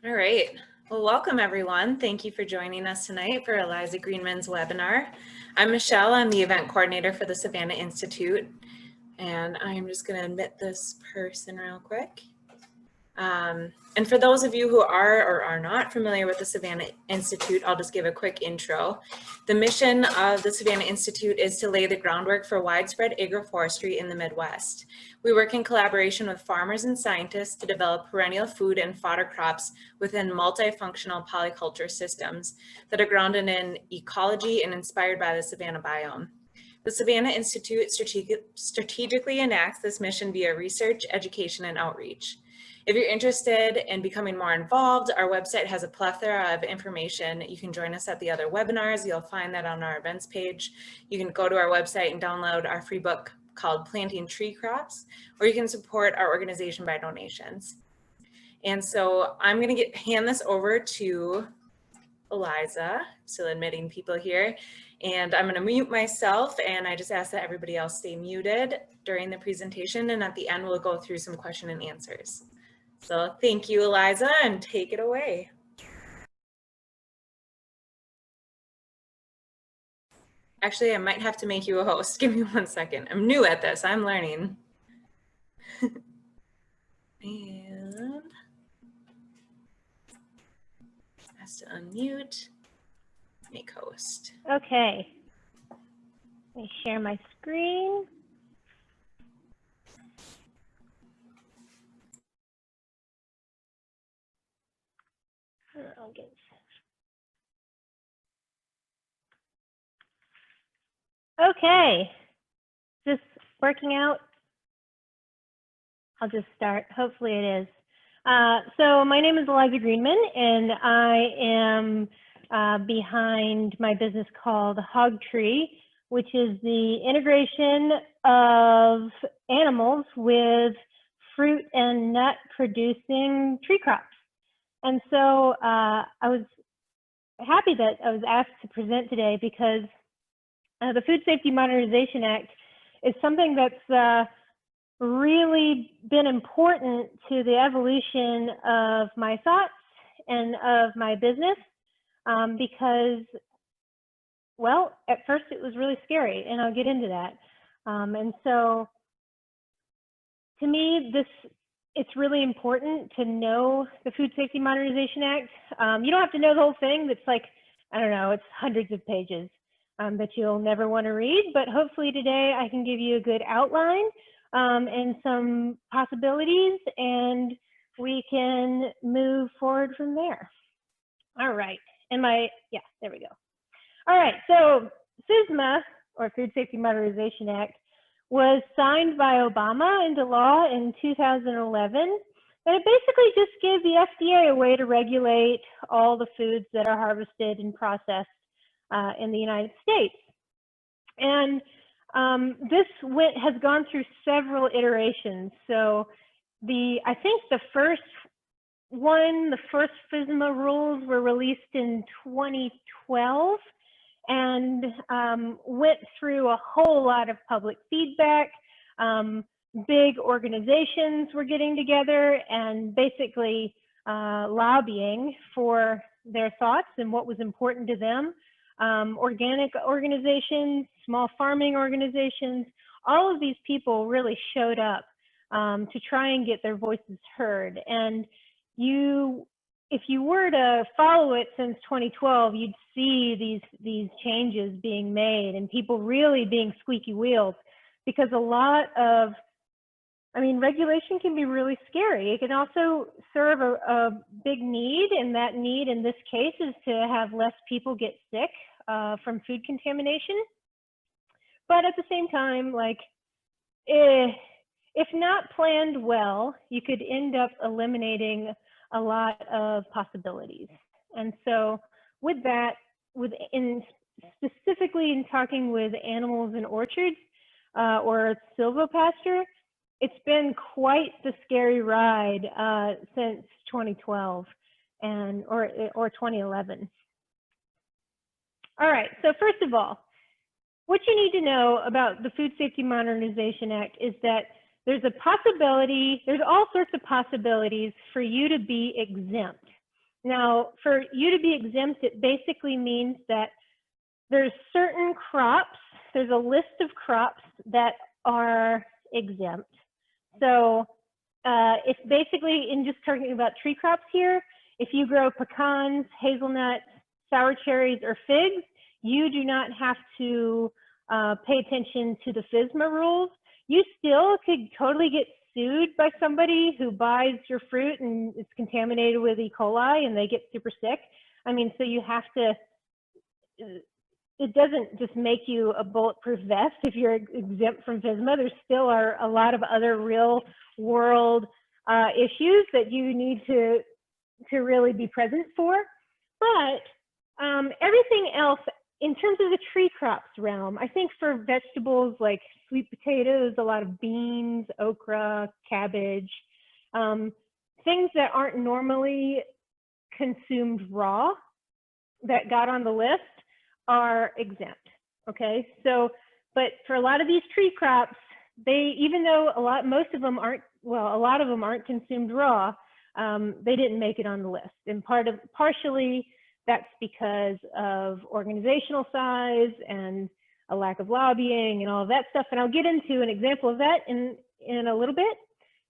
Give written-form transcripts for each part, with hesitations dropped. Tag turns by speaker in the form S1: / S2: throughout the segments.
S1: All right. Well, welcome everyone. Thank you for joining us tonight for Eliza Greenman's webinar. I'm Michelle. I'm the event coordinator for the Savannah Institute. And I'm just going to admit this person real quick. And for those of you who are or are not familiar with the Savannah Institute, I'll just give a quick intro. The mission of the Savannah Institute is to lay the groundwork for widespread agroforestry in the Midwest. We work in collaboration with farmers and scientists to develop perennial food and fodder crops within multifunctional polyculture systems that are grounded in ecology and inspired by the Savannah biome. The Savannah Institute strategically enacts this mission via research, education, and outreach. If you're interested in becoming more involved, our website has a plethora of information. You can join us at the other webinars. You'll find that on our events page. You can go to our website and download our free book called Planting Tree Crops, or you can support our organization by donations. And so I'm going to hand this over to Eliza, still admitting people here, and I'm going to mute myself, and I just ask that everybody else stay muted during the presentation, and at the end we'll go through some question and answers. So thank you, Eliza, and take it away. Actually, I might have to make you a host. Give me 1 second. I'm new at this. I'm learning. And has to unmute, make host.
S2: Okay. Let me share my screen. I'll get okay. Is this working out? I'll just start. Hopefully it is. So my name is Eliza Greenman, and I am behind my business called HogTree, which is the integration of animals with fruit and nut producing tree crops. And so I was happy that I was asked to present today because the Food Safety Modernization Act is something that's really been important to the evolution of my thoughts and of my business because, well, at first it was really scary, and I'll get into that. And so to me, it's really important to know the Food Safety Modernization Act. You don't have to know the whole thing. That's like, I don't know, it's hundreds of pages that you'll never want to read, but hopefully today I can give you a good outline and some possibilities, and we can move forward from there. All right, yeah, there we go. All right, so FSMA, or Food Safety Modernization Act, was signed by Obama into law in 2011, and it basically just gave the FDA a way to regulate all the foods that are harvested and processed in the United States. And this has gone through several iterations. So I think the first FSMA rules were released in 2012 and went through a whole lot of public feedback. Big organizations were getting together and basically lobbying for their thoughts and what was important to them. Organic organizations, small farming organizations, all of these people really showed up to try and get their voices heard. And if you were to follow it since 2012, you'd see these changes being made and people really being squeaky wheels, because regulation can be really scary. It can also serve a big need, and that need in this case is to have less people get sick from food contamination. But at the same time, if not planned well, you could end up eliminating a lot of possibilities. And so with that, specifically in talking with animals in orchards or silvopasture, it's been quite the scary ride since 2012 or 2011. All right, so first of all, what you need to know about the Food Safety Modernization Act is that there's all sorts of possibilities for you to be exempt. Now, for you to be exempt, it basically means that there's certain crops, there's a list of crops that are exempt. So it's basically, in just talking about tree crops here, if you grow pecans, hazelnuts, sour cherries, or figs, you do not have to pay attention to the FSMA rules. You still could totally get sued by somebody who buys your fruit and it's contaminated with E. coli and they get super sick. I mean, so you have to, it doesn't just make you a bulletproof vest if you're exempt from FSMA. There still are a lot of other real world issues that you need to really be present for. But everything else, in terms of the tree crops realm, I think for vegetables like sweet potatoes, a lot of beans, okra, cabbage, things that aren't normally consumed raw that got on the list are exempt. Okay, so, but for a lot of these tree crops, they, even though most of them aren't, well, a lot of them aren't consumed raw, they didn't make it on the list. And partially that's because of organizational size and a lack of lobbying and all of that stuff. And I'll get into an example of that in a little bit.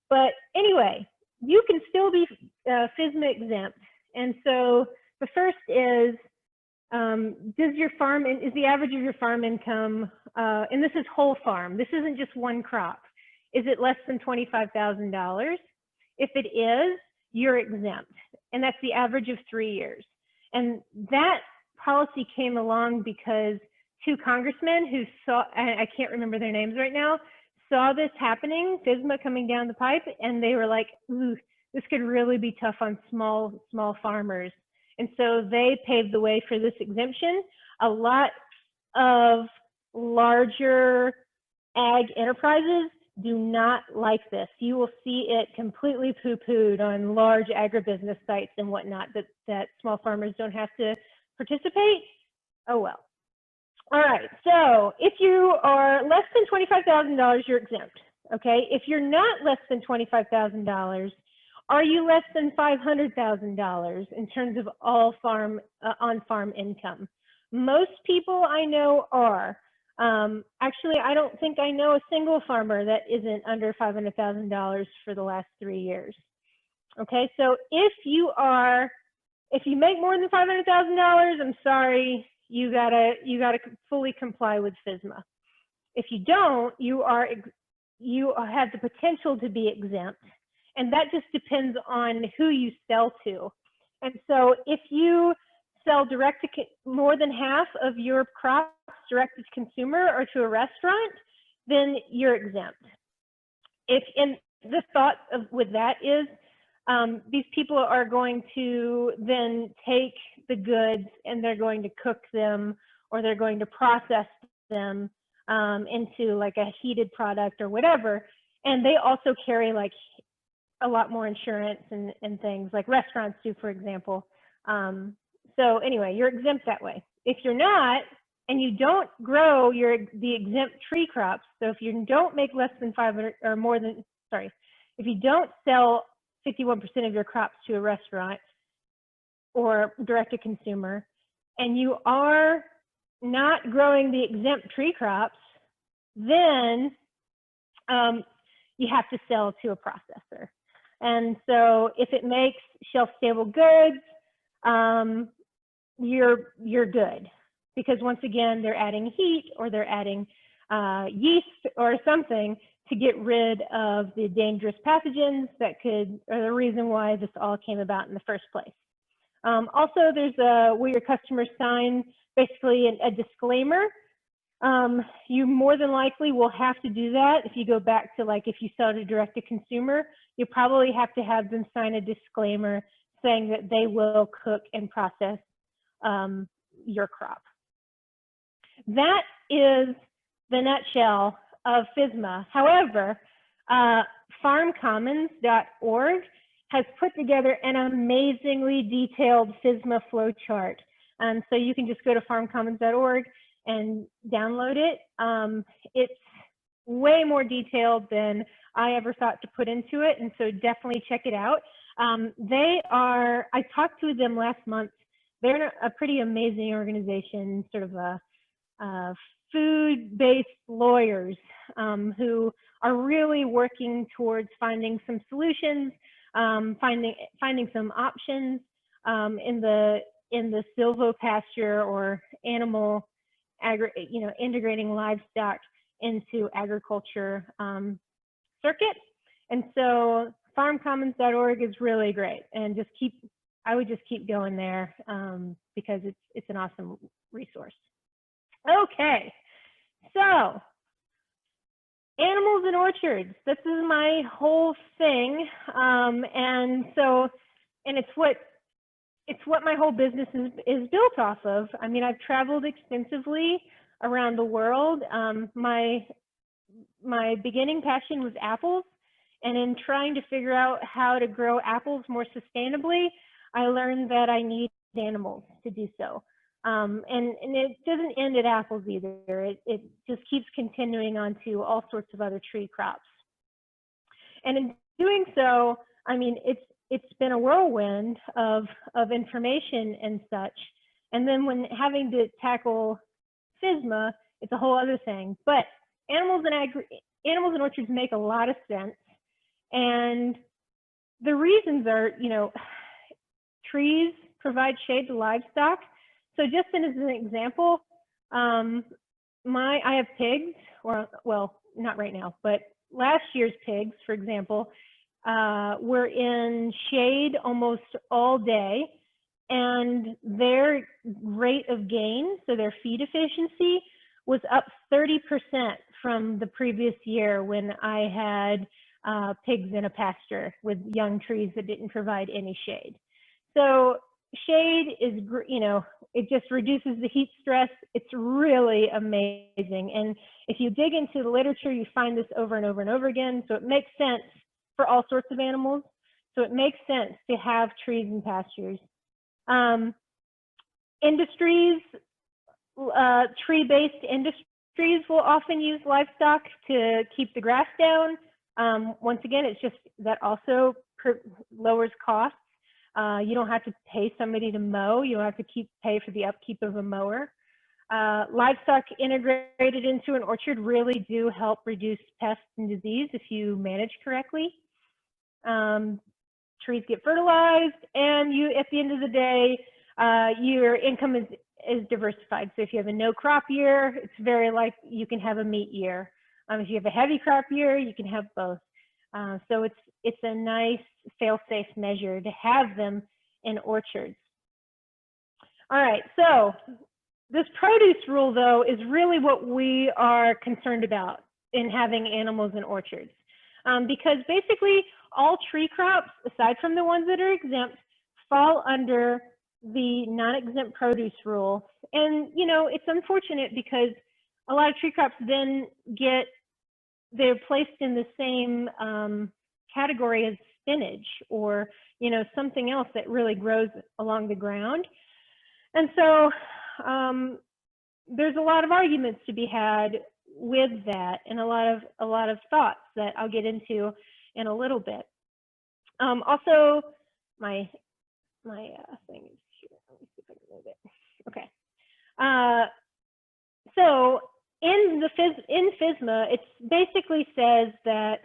S2: But anyway, you can still be FSMA exempt. And so the first is, is the average of your farm income, and this is whole farm, this isn't just one crop, is it less than $25,000? If it is, you're exempt. And that's the average of 3 years. And that policy came along because two congressmen who saw, I can't remember their names right now, saw this happening, FSMA coming down the pipe, and they were like, ooh, this could really be tough on small farmers. And so they paved the way for this exemption. A lot of larger ag enterprises do not like this. You will see it completely poo-pooed on large agribusiness sites and whatnot, that small farmers don't have to participate. Oh well. All right, so if you are less than $25,000, you're exempt, okay? If you're not less than $25,000, are you less than $500,000 in terms of all on-farm income? Most people I know are. Actually, I don't think I know a single farmer that isn't under $500,000 for the last 3 years. Okay, so if you make more than $500,000, I'm sorry, you gotta fully comply with FSMA. If you don't, you have the potential to be exempt, and that just depends on who you sell to. And so if you sell more than half of your crops direct to consumer or to a restaurant, then you're exempt. And the thought with that is these people are going to then take the goods and they're going to cook them or they're going to process them into like a heated product or whatever. And they also carry like a lot more insurance and things like restaurants do, for example. So anyway, you're exempt that way. If you're not, and you don't grow the exempt tree crops, so if you don't make less than 500 or more than, sorry, if you don't sell 51% of your crops to a restaurant or direct to consumer, and you are not growing the exempt tree crops, then you have to sell to a processor. And so if it makes shelf-stable goods, you're good. Because once again, they're adding heat or they're adding yeast or something to get rid of the dangerous pathogens that are the reason why this all came about in the first place. Also, there's where your customers sign basically a disclaimer. You more than likely will have to do that if you go back to like if you sell to direct to consumer, you probably have to have them sign a disclaimer saying that they will cook and process your crop. That is the nutshell of FSMA. However, farmcommons.org has put together an amazingly detailed FSMA flow chart. So you can just go to farmcommons.org and download it. It's way more detailed than I ever thought to put into it, and so definitely check it out. I talked to them last month. They're a pretty amazing organization, sort of a food-based lawyers who are really working towards finding some solutions, finding some options in the silvopasture or animal integrating livestock into agriculture circuit. And so farmcommons.org is really great, and I would just keep going there because it's an awesome resource. Okay, so animals in orchards. This is my whole thing, and it's what my whole business is built off of. I mean, I've traveled extensively around the world. My beginning passion was apples, and in trying to figure out how to grow apples more sustainably, I learned that I need animals to do so. And it doesn't end at apples either. It just keeps continuing on to all sorts of other tree crops. And in doing so, I mean, it's been a whirlwind of information and such. And then when having to tackle FSMA, it's a whole other thing. But animals in orchards make a lot of sense. And the reasons are, trees provide shade to livestock. So just as an example, I have pigs, well, not right now, but last year's pigs, for example, were in shade almost all day, and their rate of gain, so their feed efficiency, was up 30% from the previous year when I had pigs in a pasture with young trees that didn't provide any shade. So shade is, it just reduces the heat stress. It's really amazing. And if you dig into the literature, you find this over and over and over again. So it makes sense for all sorts of animals. So it makes sense to have trees and pastures. Industries, tree-based industries will often use livestock to keep the grass down. Once again, it's just that also lowers costs. You don't have to pay somebody to mow. You don't have to pay for the upkeep of a mower. Livestock integrated into an orchard really do help reduce pests and disease if you manage correctly. Trees get fertilized, and at the end of the day, your income is diversified. So if you have a no crop year, it's very likely you can have a meat year. If you have a heavy crop year, you can have both. So it's a nice fail-safe measure to have them in orchards. All right, so this produce rule, though, is really what we are concerned about in having animals in orchards. Because basically all tree crops, aside from the ones that are exempt, fall under the non-exempt produce rule. And, it's unfortunate because a lot of tree crops then they're placed in the same category as spinach or, something else that really grows along the ground. And so there's a lot of arguments to be had with that, and a lot of thoughts that I'll get into in a little bit. Also, my thing is here. Let me see if I can move it. Okay. So in FSMA, it basically says that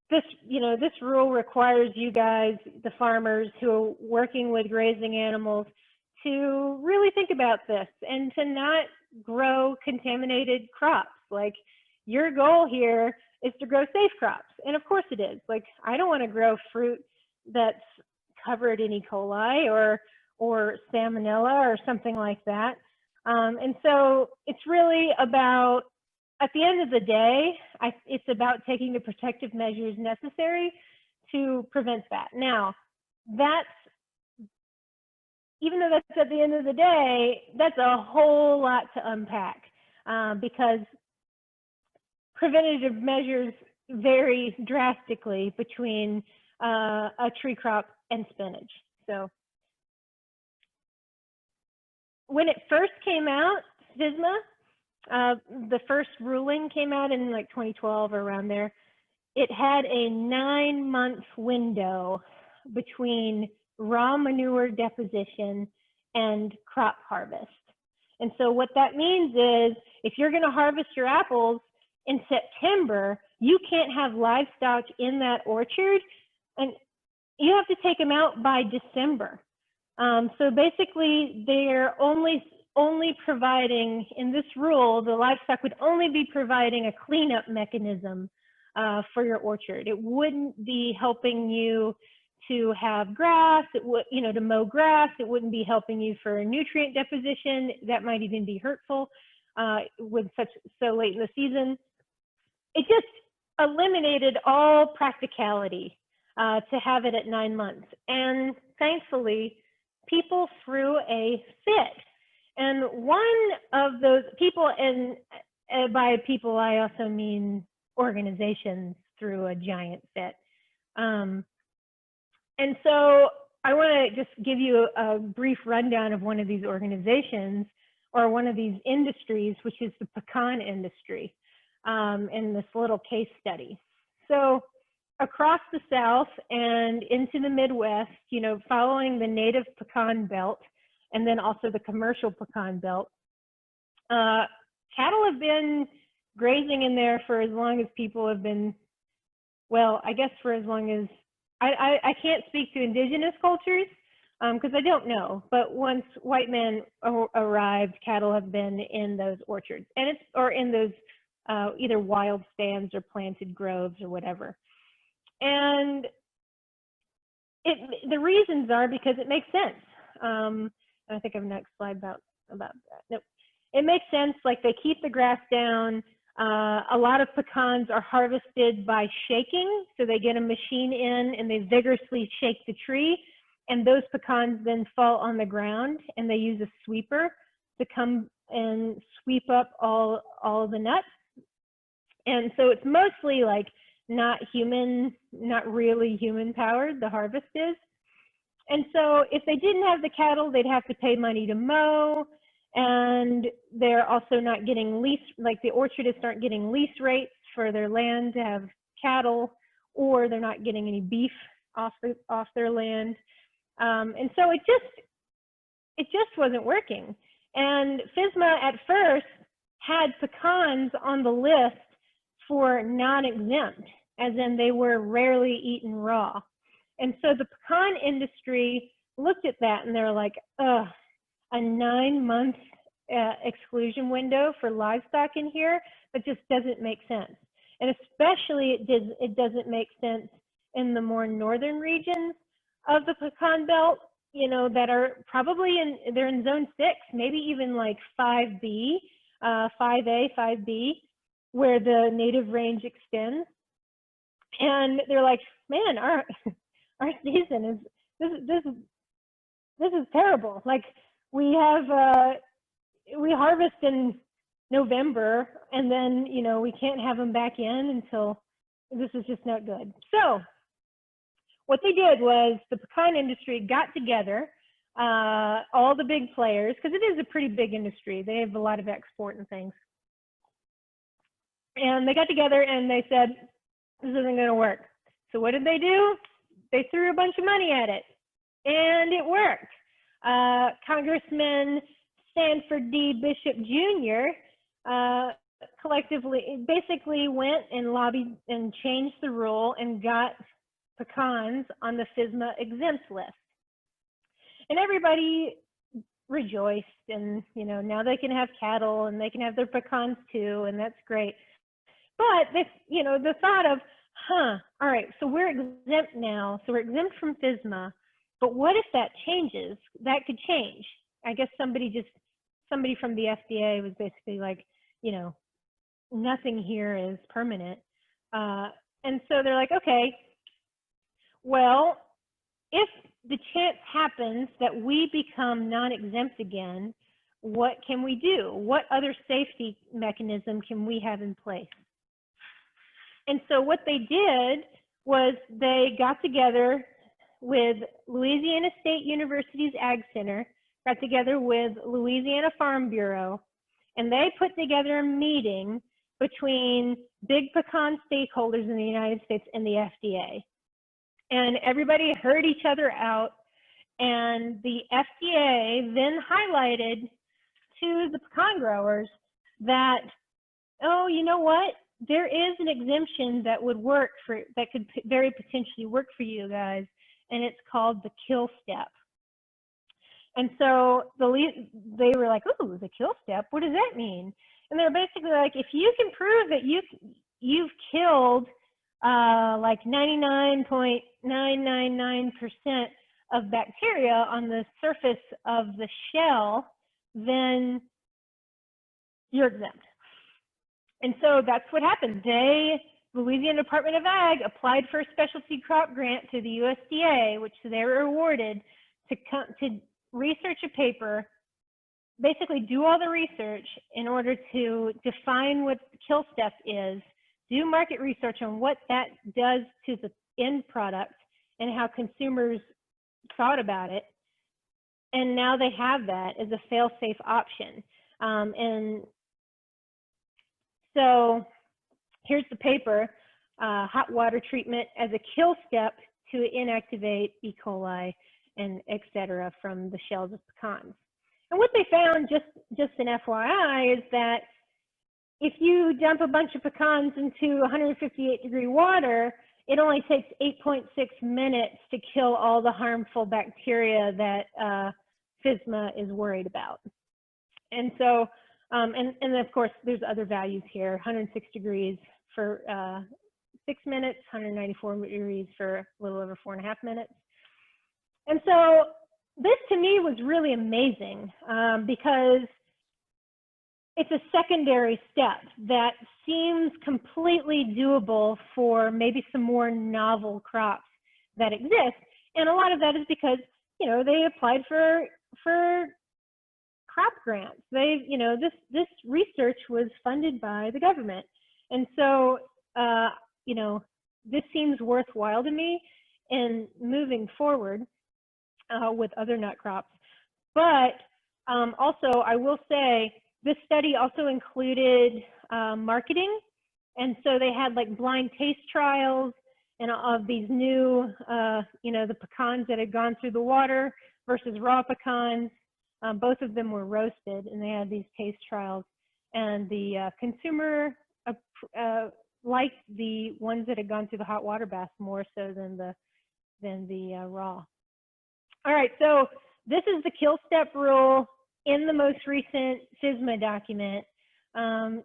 S2: this rule requires you guys, the farmers who are working with grazing animals, to really think about this and to not grow contaminated crops. Like, your goal here is to grow safe crops. And of course it is. Like, I don't want to grow fruit that's covered in E. coli or salmonella or something like that. And so it's really about, at the end of the day, it's about taking the protective measures necessary to prevent that. Now, even though that's at the end of the day, that's a whole lot to unpack because preventative measures vary drastically between a tree crop and spinach. So when it first came out, FSMA, the first ruling came out in like 2012 or around there. It had a 9-month window between raw manure deposition and crop harvest. And so what that means is if you're going to harvest your apples in September, you can't have livestock in that orchard, and you have to take them out by December. So basically, they're only providing, in this rule, the livestock would only be providing a cleanup mechanism for your orchard. It wouldn't be helping you to have grass, it would, to mow grass. It wouldn't be helping you for nutrient deposition. That might even be hurtful with so late in the season. It just eliminated all practicality to have it at 9 months. And thankfully, people threw a fit. And one of those people, and by people I also mean organizations, threw a giant fit. And so I want to just give you a brief rundown of one of these organizations or one of these industries, which is the pecan industry, in this little case study. So across the South and into the Midwest, following the native pecan belt and then also the commercial pecan belt, cattle have been grazing in there for as long as people have been, well, I guess for as long as, I can't speak to indigenous cultures because I don't know, but once white men arrived, cattle have been in those orchards, and or in those either wild stands or planted groves or whatever. And the reasons are because it makes sense. I think I have a next slide about that. Nope. It makes sense, like they keep the grass down. A lot of pecans are harvested by shaking. So they get a machine in and they vigorously shake the tree. And those pecans then fall on the ground and they use a sweeper to come and sweep up all the nuts. And so it's mostly like not really human powered, the harvest is. And so if they didn't have the cattle, they'd have to pay money to mow. And they're also not getting lease, like the orchardists aren't getting lease rates for their land to have cattle, or they're not getting any beef off their land. And so it just wasn't working. And FSMA at first had pecans on the list for non-exempt, as in they were rarely eaten raw. And so the pecan industry looked at that and they're like, ugh, a 9-month exclusion window for livestock in here, that just doesn't make sense. And especially it doesn't make sense in the more northern regions of the pecan belt, that are probably they're in zone 6, maybe even like 5B, 5A, 5B, where the native range extends. And they're like, man, our season is, this is terrible. Like we harvest in November and then, we can't have them back in until, this is just not good. So what they did was the pecan industry got together, all the big players, because it is a pretty big industry. They have a lot of export and things. And they got together and they said, this isn't going to work. So what did they do? They threw a bunch of money at it, and it worked. Congressman Sanford D. Bishop Jr. Collectively, basically went and lobbied and changed the rule and got pecans on the FSMA exempt list. And everybody rejoiced, and now they can have cattle and they can have their pecans too, and that's great. But this, the thought of, all right, so we're exempt now, so we're exempt from FSMA, but what if that changes? That could change. I guess somebody from the FDA was basically like, nothing here is permanent. And so they're like, okay, well, if the chance happens that we become non-exempt again, what can we do? What other safety mechanism can we have in place? And so what they did was they got together with Louisiana State University's Ag Center, got together with Louisiana Farm Bureau, and they put together a meeting between big pecan stakeholders in the United States and the FDA. and everybody heard each other out. And the FDA then highlighted to the pecan growers that, oh, you know what? There is an exemption that would work for, that could very potentially work for you guys, and it's called the kill step. And so they were like, ooh, the kill step, what does that mean? And they're basically like, if you can prove that you've killed like 99.999% of bacteria on the surface of the shell, then you're exempt. And so that's what happened. The Louisiana Department of Ag applied for a specialty crop grant to the USDA, which they were awarded to research a paper, basically do all the research in order to define what the kill step is, do market research on what that does to the end product and how consumers thought about it. And now they have that as a fail-safe option. And so here's the paper, hot water treatment as a kill step to inactivate E. coli and et cetera from the shells of pecans. And what they found, just an FYI, is that if you dump a bunch of pecans into 158-degree water, it only takes 8.6 minutes to kill all the harmful bacteria that FSMA is worried about. And so, and of course, there's other values here, 106 degrees for 6 minutes, 194 degrees for a little over 4.5 minutes. And so this to me was really amazing because it's a secondary step that seems completely doable for maybe some more novel crops that exist. And a lot of that is because, you know, they applied for crop grants. They, you know, this research was funded by the government. And so, you know, this seems worthwhile to me in moving forward with other nut crops. But also, I will say, this study also included marketing. And so they had like blind taste trials and of these new, you know, the pecans that had gone through the water versus raw pecans. Both of them were roasted, and they had these taste trials. And the consumer liked the ones that had gone through the hot water bath more so than the raw. All right, so this is the kill step rule in the most recent FSMA document,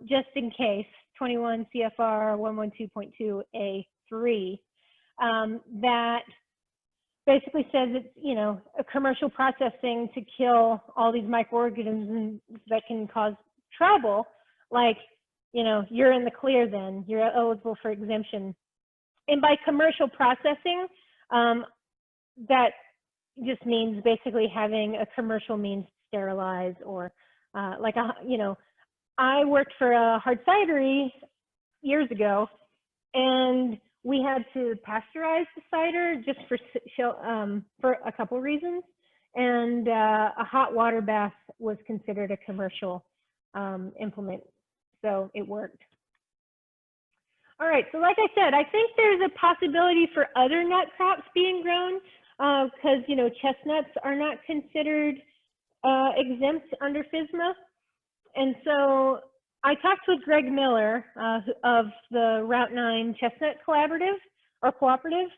S2: just in case, 21 CFR 112.2A3, that basically says it's, you know, a commercial processing to kill all these microorganisms that can cause trouble, like, you know, you're in the clear then, you're eligible for exemption. And by commercial processing, that just means basically having a commercial means to sterilize or like, you know, I worked for a hard cidery years ago, and we had to pasteurize the cider just for a couple reasons. And a hot water bath was considered a commercial implement, so it worked. All right, so like I said, I think there's a possibility for other nut crops being grown because, you know, chestnuts are not considered exempt under FSMA. And so I talked with Greg Miller of the Route 9 Chestnut Collaborative or Cooperative,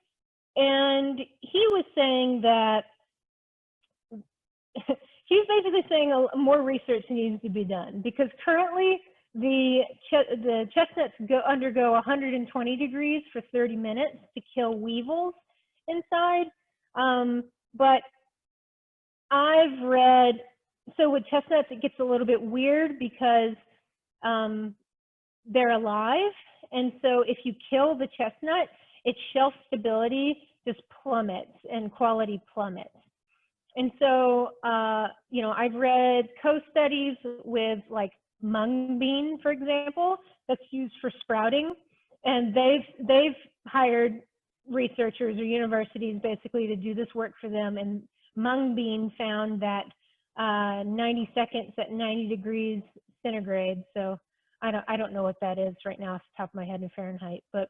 S2: and he was saying that he's basically saying more research needs to be done because currently the chestnuts undergo 120 degrees for 30 minutes to kill weevils inside. But I've read, so with chestnuts, it gets a little bit weird because they're alive. And so if you kill the chestnut, its shelf stability just plummets and quality plummets. And so, you know, I've read co-studies with like mung bean, for example, that's used for sprouting. And they've hired researchers or universities basically to do this work for them. And mung bean found that 90 seconds at 90 degrees centigrade. So I don't know what that is right now off the top of my head in Fahrenheit, but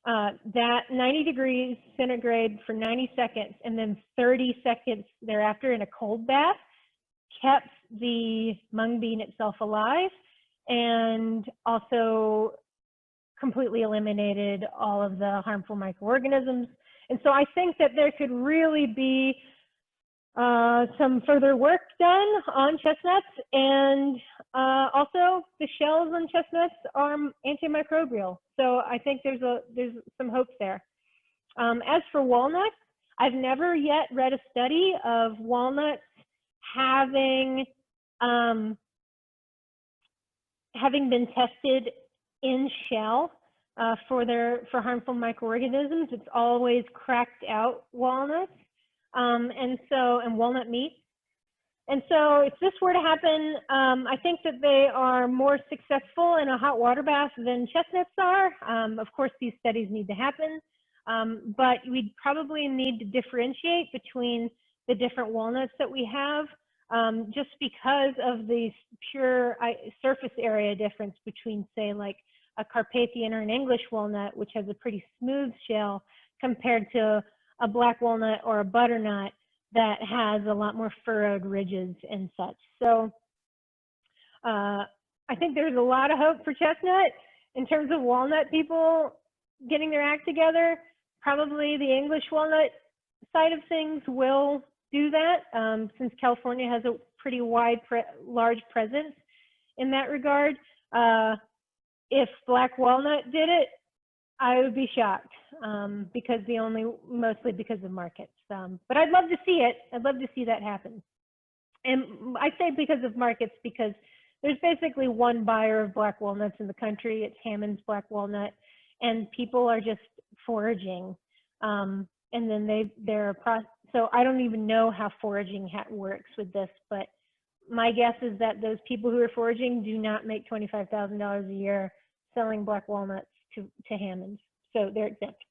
S2: That 90 degrees centigrade for 90 seconds and then 30 seconds thereafter in a cold bath kept the mung bean itself alive and also completely eliminated all of the harmful microorganisms. And so I think that there could really be some further work done on chestnuts, and also the shells on chestnuts are antimicrobial. So I think there's some hope there. As for walnuts, I've never yet read a study of walnuts having been tested in shell for harmful microorganisms. It's always cracked out walnuts. And walnut meat. And so if this were to happen, I think that they are more successful in a hot water bath than chestnuts are. Of course, these studies need to happen, but we'd probably need to differentiate between the different walnuts that we have, just because of the pure surface area difference between, say, like a Carpathian or an English walnut, which has a pretty smooth shell, compared to a black walnut or a butternut that has a lot more furrowed ridges and such. So I think there's a lot of hope for chestnut. In terms of walnut people getting their act together, probably the English walnut side of things will do that, since California has a pretty large presence in that regard. If black walnut did it, I would be shocked, mostly because of markets. But I'd love to see it. I'd love to see that happen. And I say because of markets because there's basically one buyer of black walnuts in the country. It's Hammond's black walnut, and people are just foraging. And then so I don't even know how foraging works with this, but my guess is that those people who are foraging do not make $25,000 a year selling black walnuts to Hammond, so they're exempt.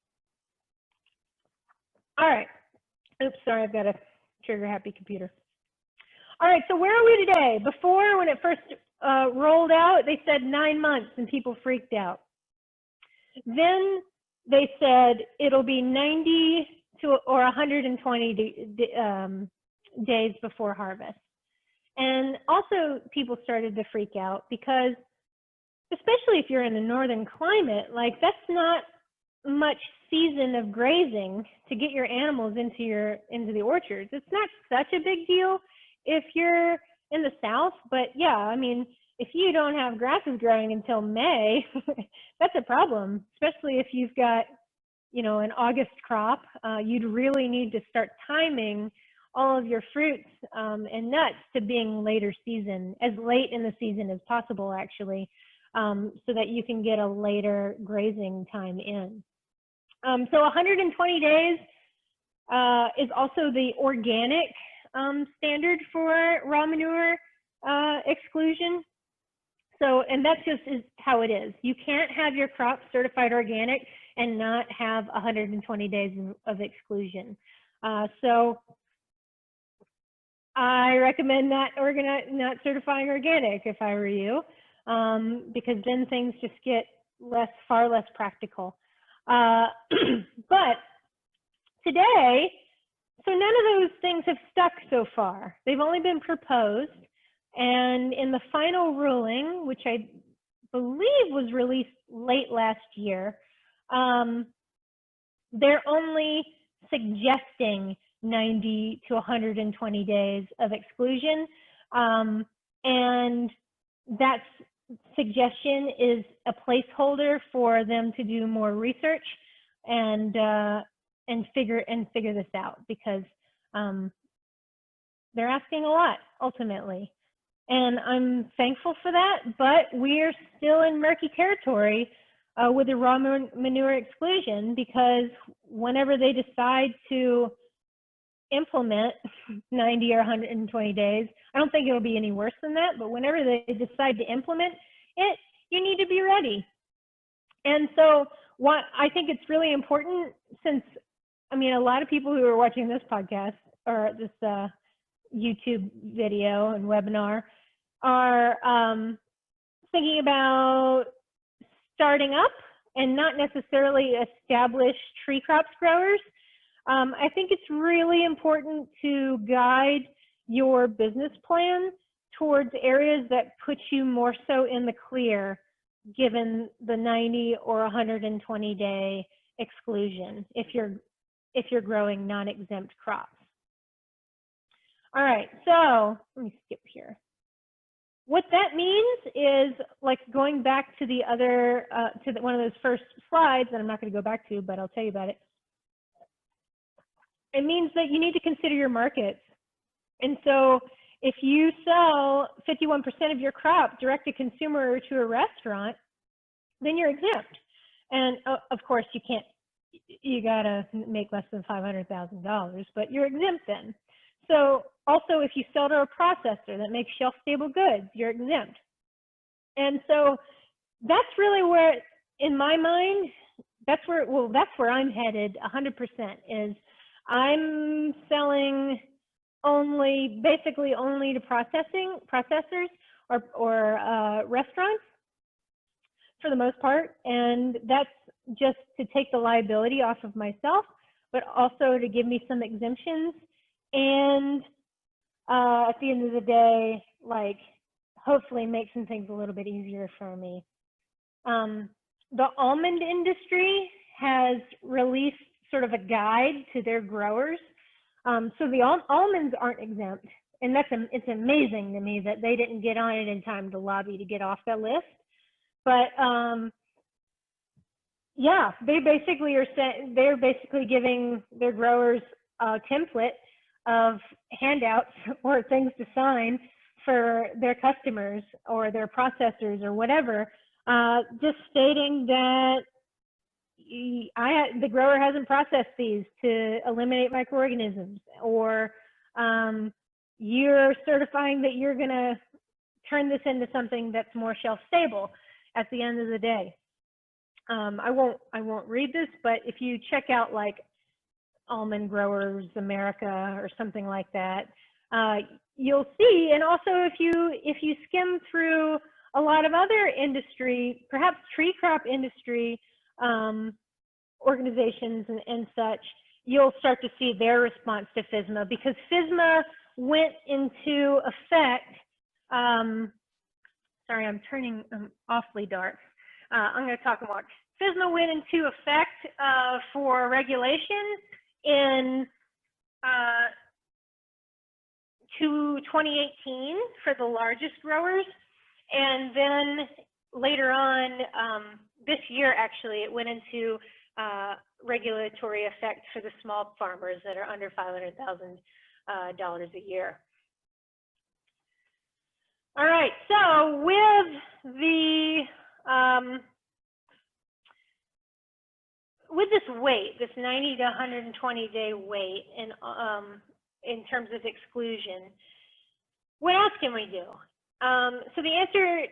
S2: All right. Oops, sorry, I've got a trigger happy computer. All right, so where are we today? Before, when it first rolled out, they said 9 months and people freaked out. Then they said it'll be 90 or 120 days before harvest. And also people started to freak out because, especially if you're in a northern climate, like that's not much season of grazing to get your animals into the orchards. It's not such a big deal if you're in the south, but yeah, I mean, if you don't have grasses growing until May, that's a problem, especially if you've got, an August crop. You'd really need to start timing all of your fruits and nuts to being later season, as late in the season as possible, actually. So that you can get a later grazing time in. So 120 days is also the organic standard for raw manure exclusion. So, and that's just how it is. You can't have your crop certified organic and not have 120 days of exclusion. So I recommend not certifying organic if I were you. Because then things just get far less practical. But today, so none of those things have stuck so far. They've only been proposed. And in the final ruling, which I believe was released late last year, they're only suggesting 90 to 120 days of exclusion. And that's suggestion is a placeholder for them to do more research and figure this out, because they're asking a lot ultimately, and I'm thankful for that. But we're still in murky territory with the raw manure exclusion, because whenever they decide to implement 90 or 120 days, I don't think it'll be any worse than that, but whenever they decide to implement it, you need to be ready. And so what I think it's really important, since, I mean, a lot of people who are watching this podcast or this YouTube video and webinar are thinking about starting up and not necessarily established tree crops growers, I think it's really important to guide your business plan towards areas that put you more so in the clear, given the 90 or 120 day exclusion if you're growing non-exempt crops. All right, so let me skip here. What that means is, like, going back to the other, one of those first slides that I'm not going to go back to, but I'll tell you about it. It means that you need to consider your markets. And so if you sell 51% of your crop direct to consumer or to a restaurant, then you're exempt. And of course you gotta make less than $500,000, but you're exempt then. So also if you sell to a processor that makes shelf stable goods, you're exempt. And so that's really where, in my mind, that's where I'm headed 100%, is I'm selling basically only to processors or restaurants for the most part. And that's just to take the liability off of myself, but also to give me some exemptions. And at the end of the day, like, hopefully make some things a little bit easier for me. The almond industry has released sort of a guide to their growers. So the almonds aren't exempt. And it's amazing to me that they didn't get on it in time to lobby to get off that list. But yeah, they're basically giving their growers a template of handouts or things to sign for their customers or their processors or whatever, just stating that the grower hasn't processed these to eliminate microorganisms, or you're certifying that you're going to turn this into something that's more shelf stable at the end of the day. I won't read this, but if you check out like Almond Growers America or something like that, you'll see. And also if you skim through a lot of other industry, perhaps tree crop industry organizations and such, you'll start to see their response to FSMA, because FSMA went into effect. Sorry, I'm turning awfully dark. I'm going to talk more. FSMA went into effect for regulation in 2018 for the largest growers, and then later on this year, actually, it went into regulatory effect for the small farmers that are under $500,000 a year. All right, so with this wait, this 90 to 120 day wait, in terms of exclusion, what else can we do? So the answer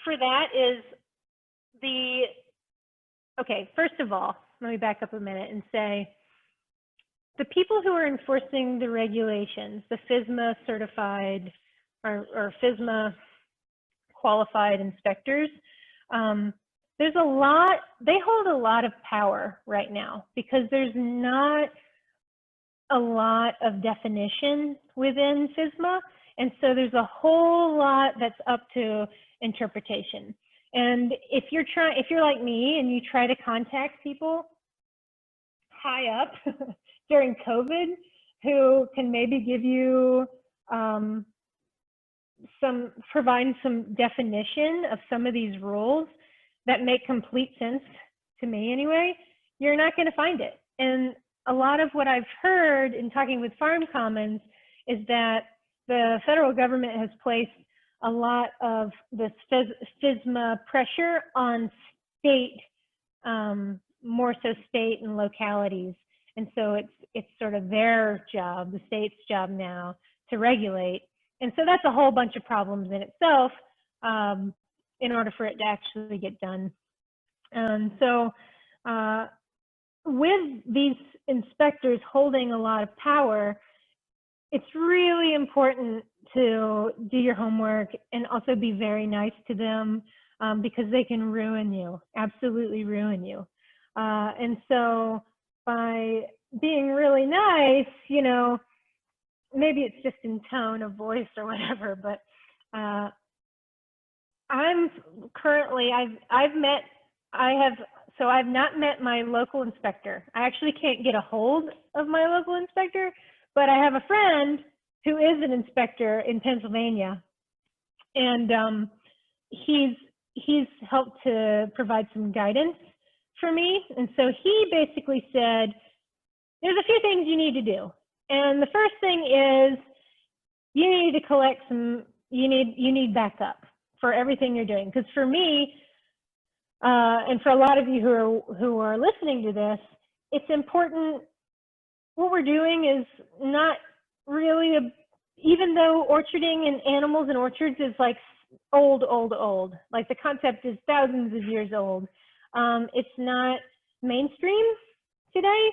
S2: for that is okay, first of all, let me back up a minute and say, the people who are enforcing the regulations, the FSMA certified or FSMA qualified inspectors, they hold a lot of power right now, because there's not a lot of definition within FSMA. And so there's a whole lot that's up to interpretation. And if you're like me and you try to contact people high up during COVID who can maybe give you provide some definition of some of these rules that make complete sense to me anyway, you're not going to find it. And a lot of what I've heard in talking with Farm Commons is that the federal government has placed a lot of this FSMA pressure on state, more so state and localities. And so it's sort of their job, the state's job now, to regulate. And so that's a whole bunch of problems in itself in order for it to actually get done. So with these inspectors holding a lot of power, it's really important to do your homework and also be very nice to them. because they can ruin you, absolutely ruin you. And so by being really nice, you know, maybe it's just in tone of voice or whatever, but I'm currently, I've not met my local inspector. I actually can't get a hold of my local inspector, but I have a friend who is an inspector in Pennsylvania, and he's helped to provide some guidance for me. And so he basically said, there's a few things you need to do. And the first thing is you need to collect you need backup for everything you're doing. Because for me, and for a lot of you who are listening to this, it's important. What we're doing is not really even though orcharding and animals and orchards is like old, like the concept is thousands of years old. It's not mainstream today,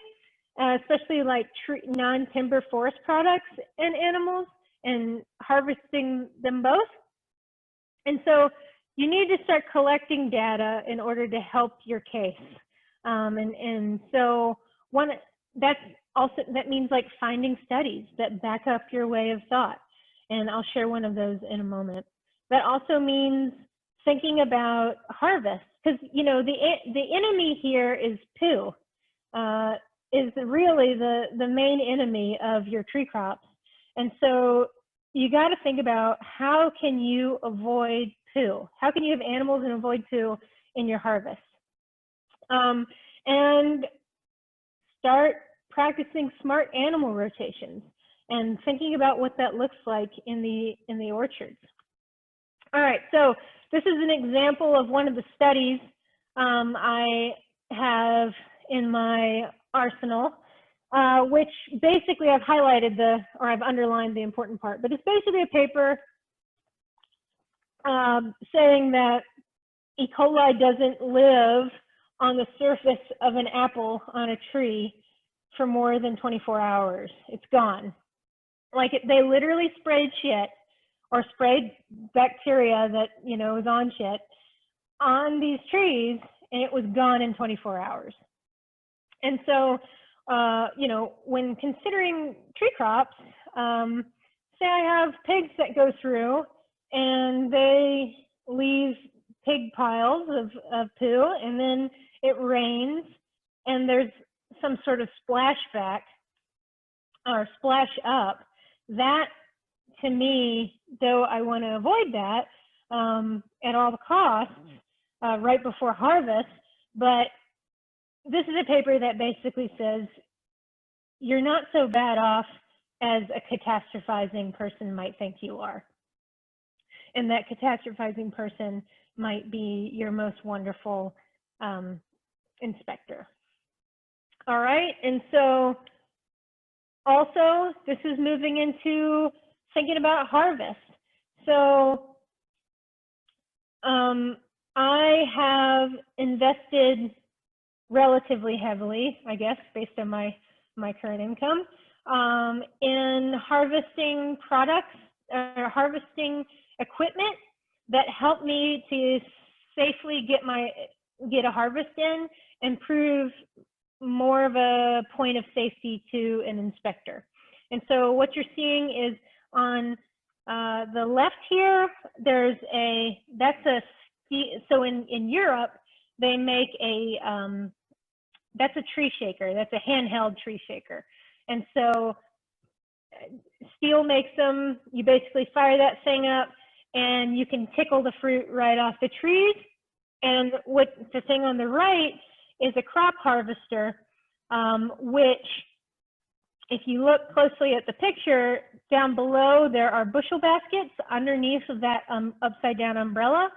S2: especially like non-timber forest products and animals and harvesting them both. And so you need to start collecting data in order to help your case. And so that means like finding studies that back up your way of thought. And I'll share one of those in a moment. That also means thinking about harvest, because you know the enemy here is poo, is really the main enemy of your tree crops. And so you got to think about how can you avoid poo? How can you have animals and avoid poo in your harvest? And start practicing smart animal rotations and thinking about what that looks like in the orchards. All right, so this is an example of one of the studies I have in my arsenal, which basically I've highlighted or I've underlined the important part, but it's basically a paper saying that E. coli doesn't live on the surface of an apple on a tree for more than 24 hours. It's gone. Like they literally sprayed shit or sprayed bacteria that, you know, is on shit on these trees, and it was gone in 24 hours. And so, you know, when considering tree crops, say I have pigs that go through and they leave pig piles of poo, and then it rains and there's some sort of splashback or splash up, that to me, though I want to avoid that at all the costs right before harvest, but this is a paper that basically says you're not so bad off as a catastrophizing person might think you are. And that catastrophizing person might be your most wonderful inspector. All right, and so also this is moving into thinking about harvest. So I have invested relatively heavily, I guess, based on my current income, in harvesting products, harvesting equipment that help me to safely get a harvest in and prove more of a point of safety to an inspector. And so what you're seeing is on the left here, so in Europe, they make that's a tree shaker. That's a handheld tree shaker. And so Steel makes them, you basically fire that thing up and you can tickle the fruit right off the trees. And what the thing on the right is a crop harvester, which if you look closely at the picture, down below there are bushel baskets underneath of that upside down umbrella,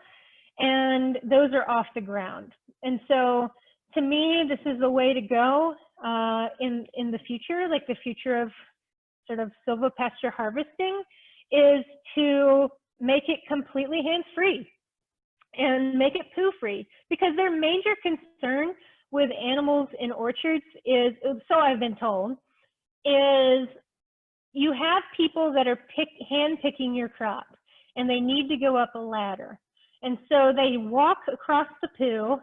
S2: and those are off the ground. And so to me, this is the way to go in the future, like the future of sort of silvopasture harvesting, is to make it completely hands-free and make it poo-free, because their major concern with animals in orchards is, so I've been told, is you have people that are hand-picking your crop and they need to go up a ladder. And so they walk across the poo,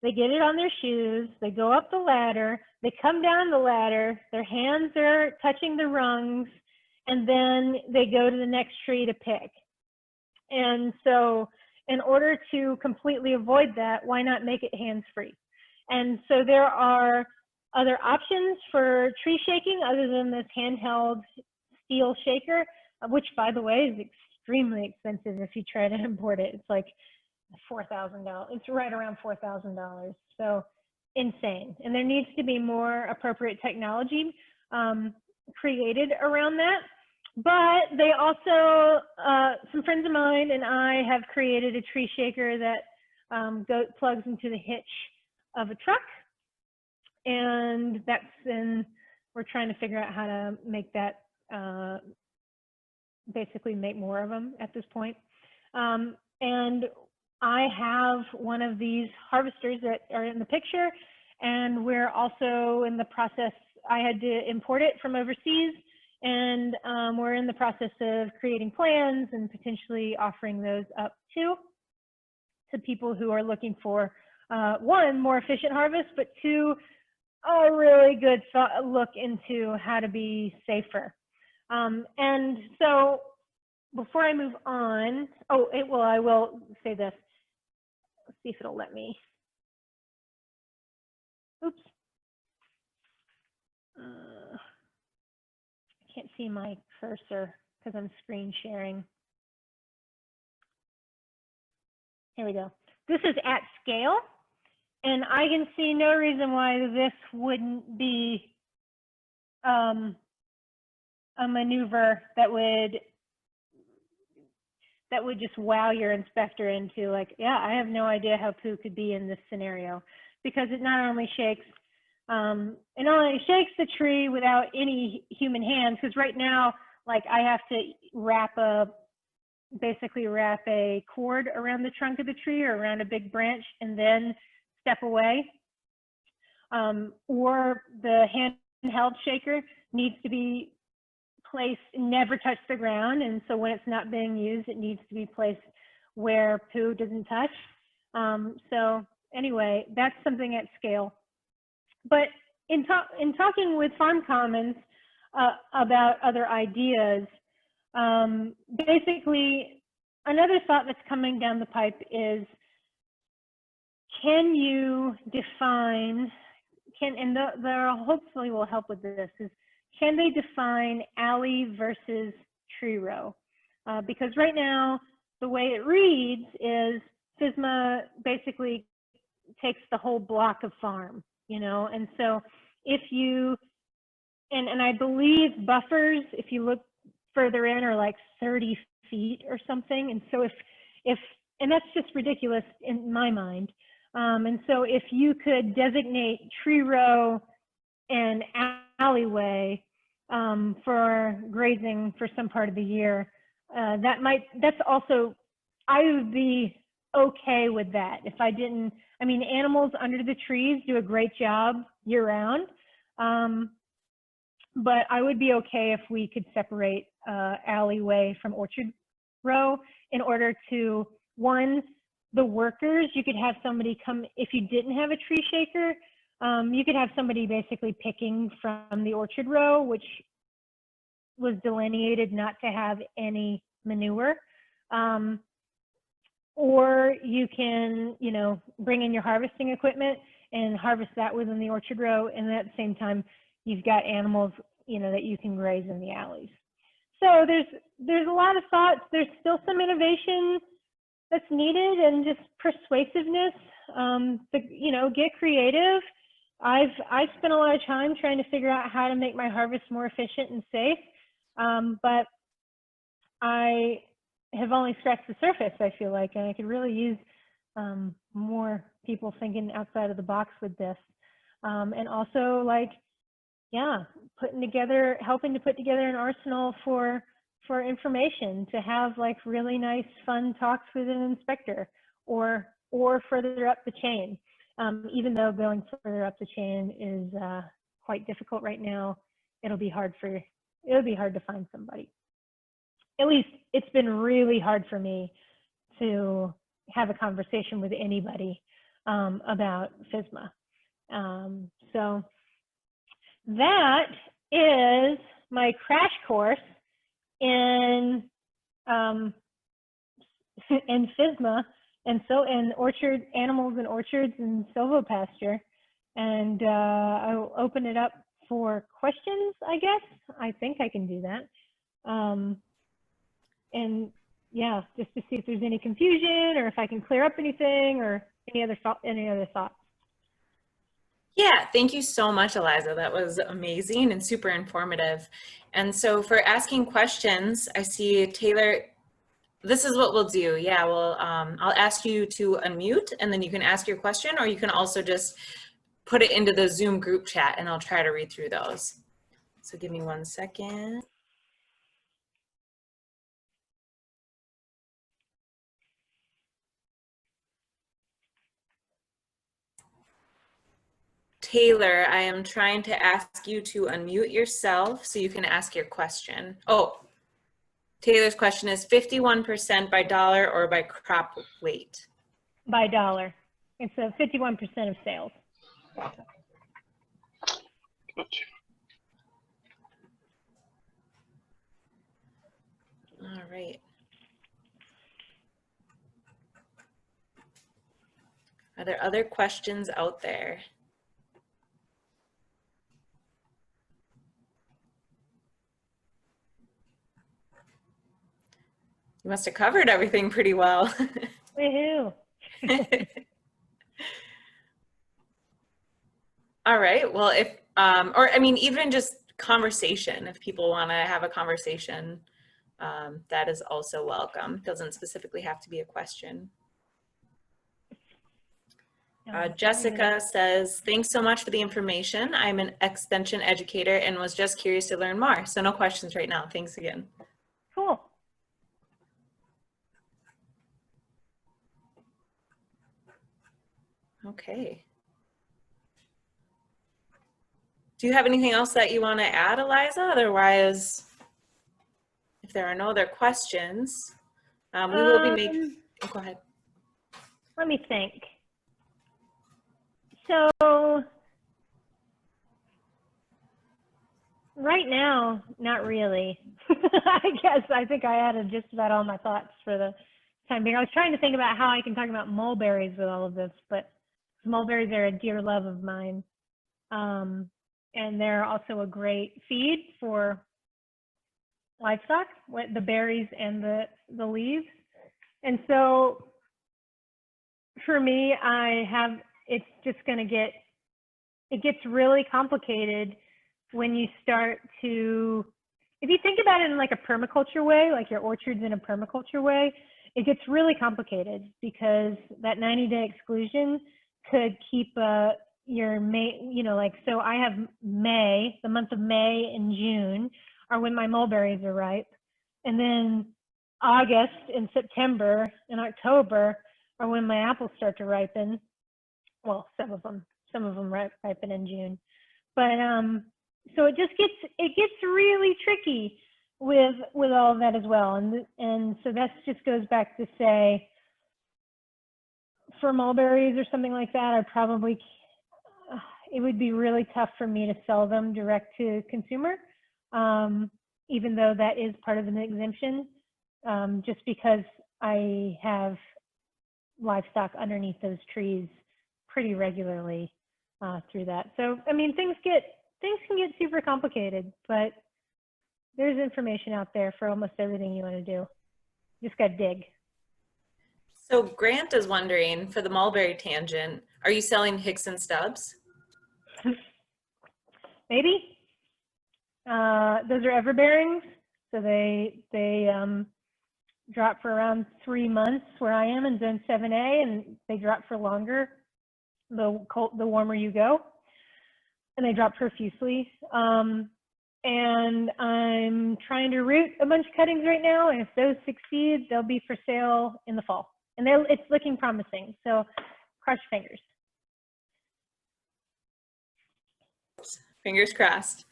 S2: they get it on their shoes, they go up the ladder, they come down the ladder, their hands are touching the rungs, and then they go to the next tree to pick. And so in order to completely avoid that, why not make it hands-free? And so there are other options for tree shaking other than this handheld steel shaker, which, by the way, is extremely expensive if you try to import it. It's like $4,000. It's right around $4,000. So insane. And there needs to be more appropriate technology created around that. But they also, some friends of mine and I have created a tree shaker that plugs into the hitch of a truck. And that's we're trying to figure out how to make that, basically make more of them at this point. And I have one of these harvesters that are in the picture, and we're also in the process, I had to import it from overseas, and we're in the process of creating plans and potentially offering those up too to people who are looking for, one, more efficient harvest, but two, a really good look into how to be safer. And so before I move on, I will say this. Let's see if it'll let me. Oops. I can't see my cursor because I'm screen sharing. Here we go. This is at scale, and I can see no reason why this wouldn't be a maneuver that would just wow your inspector into like, yeah, I have no idea how poo could be in this scenario, because it not only shakes the tree without any human hands, because right now, like, I have to basically wrap a cord around the trunk of the tree or around a big branch and then step away. Or the handheld shaker needs to be placed, never touch the ground, and so when it's not being used, it needs to be placed where poo doesn't touch. So anyway, that's something at scale. But in talking with Farm Commons about other ideas, basically another thought that's coming down the pipe is, can you define, and there hopefully will help with this, is can they define alley versus tree row? Because right now, the way it reads is FSMA basically takes the whole block of farm, you know? And so if you, and I believe buffers, if you look further in, are like 30 feet or something. And so and that's just ridiculous in my mind. And so if you could designate tree row and alleyway for grazing for some part of the year, that's also, I would be okay with that. If I didn't, I mean, animals under the trees do a great job year round, but I would be okay if we could separate alleyway from orchard row in order to, one, the workers, you could have somebody come, if you didn't have a tree shaker, you could have somebody basically picking from the orchard row, which was delineated not to have any manure. Or you can, you know, bring in your harvesting equipment and harvest that within the orchard row. And at the same time, you've got animals, you know, that you can graze in the alleys. So there's a lot of thoughts. There's still some innovation that's needed and just persuasiveness. You know, get creative. I've spent a lot of time trying to figure out how to make my harvest more efficient and safe, but I have only scratched the surface, I feel like, and I could really use more people thinking outside of the box with this. And also, like, yeah, helping to put together an arsenal for information, to have like really nice, fun talks with an inspector, or further up the chain. Even though going further up the chain is quite difficult right now, it'll be hard to find somebody. At least it's been really hard for me to have a conversation with anybody about FSMA. So that is my crash course in FSMA and orchard animals and orchards and silvopasture. And I'll open it up for questions, I guess. I think I can do that. And yeah, just to see if there's any confusion or if I can clear up anything or any other thoughts.
S1: Yeah, thank you so much, Eliza. That was amazing and super informative. And so for asking questions, I see Taylor, this is what we'll do. Yeah, well, I'll ask you to unmute and then you can ask your question, or you can also just put it into the Zoom group chat and I'll try to read through those. So give me 1 second. Taylor, I am trying to ask you to unmute yourself so you can ask your question. Oh, Taylor's question is 51% by dollar or by crop weight?
S2: By dollar. It's 51% of sales.
S3: Gotcha.
S1: All right. Are there other questions out there? You must have covered everything pretty well.
S2: Woohoo!
S1: All right, well, if, or I mean, even just conversation, if people want to have a conversation, that is also welcome. Doesn't specifically have to be a question. Jessica says, thanks so much for the information. I'm an extension educator and was just curious to learn more. So no questions right now. Thanks again.
S2: Cool.
S1: Okay. Do you have anything else that you want to add, Eliza? Otherwise, if there are no other questions, we will be making, oh, go ahead.
S2: Let me think. So right now, not really. I think I added just about all my thoughts for the time being. I was trying to think about how I can talk about mulberries with all of this, but mulberries are a dear love of mine. And they're also a great feed for livestock, the berries and the leaves. And so for me, it's just going to it gets really complicated when you start to, if you think about it in like a permaculture way, like your orchards in a permaculture way, it gets really complicated because that 90-day exclusion could keep your May, like, so I have May, the month of May and June are when my mulberries are ripe. And then August and September and October are when my apples start to ripen. Well, some of them ripen in June. But so it gets really tricky with all of that as well. And so that just goes back to say, for mulberries or something like that, it would be really tough for me to sell them direct to consumer, even though that is part of an exemption, just because I have livestock underneath those trees pretty regularly through that. So, I mean, things can get super complicated, but there's information out there for almost everything you want to do. You just got to dig.
S1: So Grant is wondering, for the mulberry tangent, are you selling Hicks and Stubbs?
S2: Maybe. Those are everbearings, so they drop for around 3 months where I am in zone 7A, and they drop for longer the warmer you go, and they drop profusely. And I'm trying to root a bunch of cuttings right now, and if those succeed, they'll be for sale in the fall, and it's looking promising. So cross your fingers.
S1: Fingers crossed.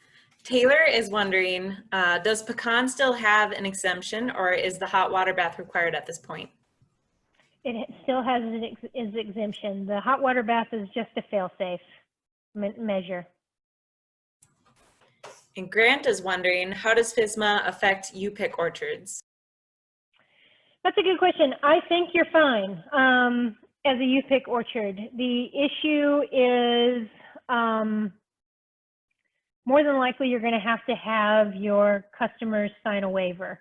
S1: Taylor is wondering, does pecan still have an exemption, or is the hot water bath required at this point?
S2: it still has its exemption. The hot water bath is just a fail-safe measure.
S1: And Grant is wondering, how does FSMA affect U-pick orchards?
S2: That's a good question. I think you're fine as a U-pick orchard. The issue is more than likely you're going to have your customers sign a waiver.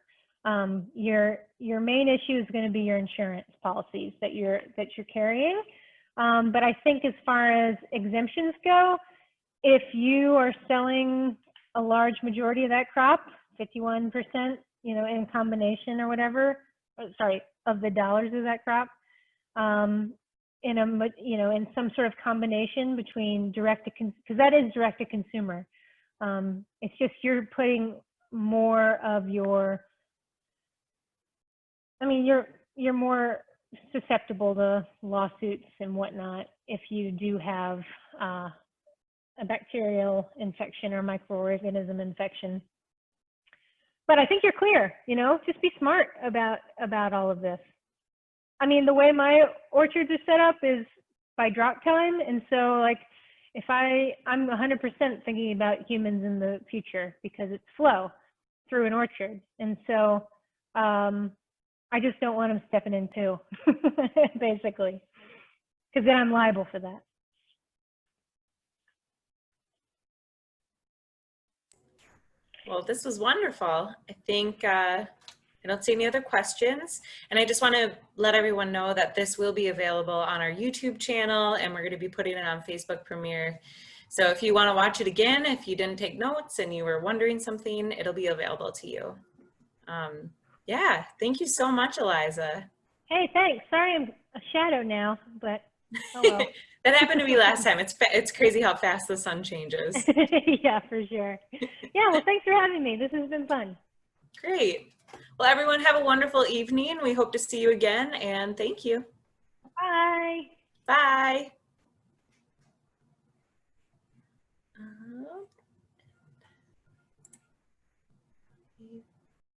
S2: Your main issue is going to be your insurance policies that you're carrying. But I think as far as exemptions go, if you are selling a large majority of that crop, 51%, in combination or whatever, sorry, of the dollars of that crop, in some sort of combination between because that is direct to consumer. It's just you're putting more of your, you're more susceptible to lawsuits and whatnot if you do have a bacterial infection or microorganism infection. But I think you're clear, just be smart about all of this. The way my orchards are set up is by drop time. And so if I'm 100% thinking about humans in the future because it's flow through an orchard. And so I just don't want them stepping in too, basically, because then I'm liable for that.
S1: Well, this was wonderful. I think I don't see any other questions. And I just want to let everyone know that this will be available on our YouTube channel, and we're going to be putting it on Facebook Premiere. So if you want to watch it again, if you didn't take notes and you were wondering something, it'll be available to you. Yeah, thank you so much, Eliza.
S2: Hey, thanks. Sorry I'm a shadow now, but oh well.
S1: That happened to me last time. It's crazy how fast the sun changes.
S2: Yeah, for sure. Yeah, well, thanks for having me. This has been fun.
S1: Great. Well, everyone have a wonderful evening. We hope to see you again, and thank you.
S2: Bye.
S1: Bye.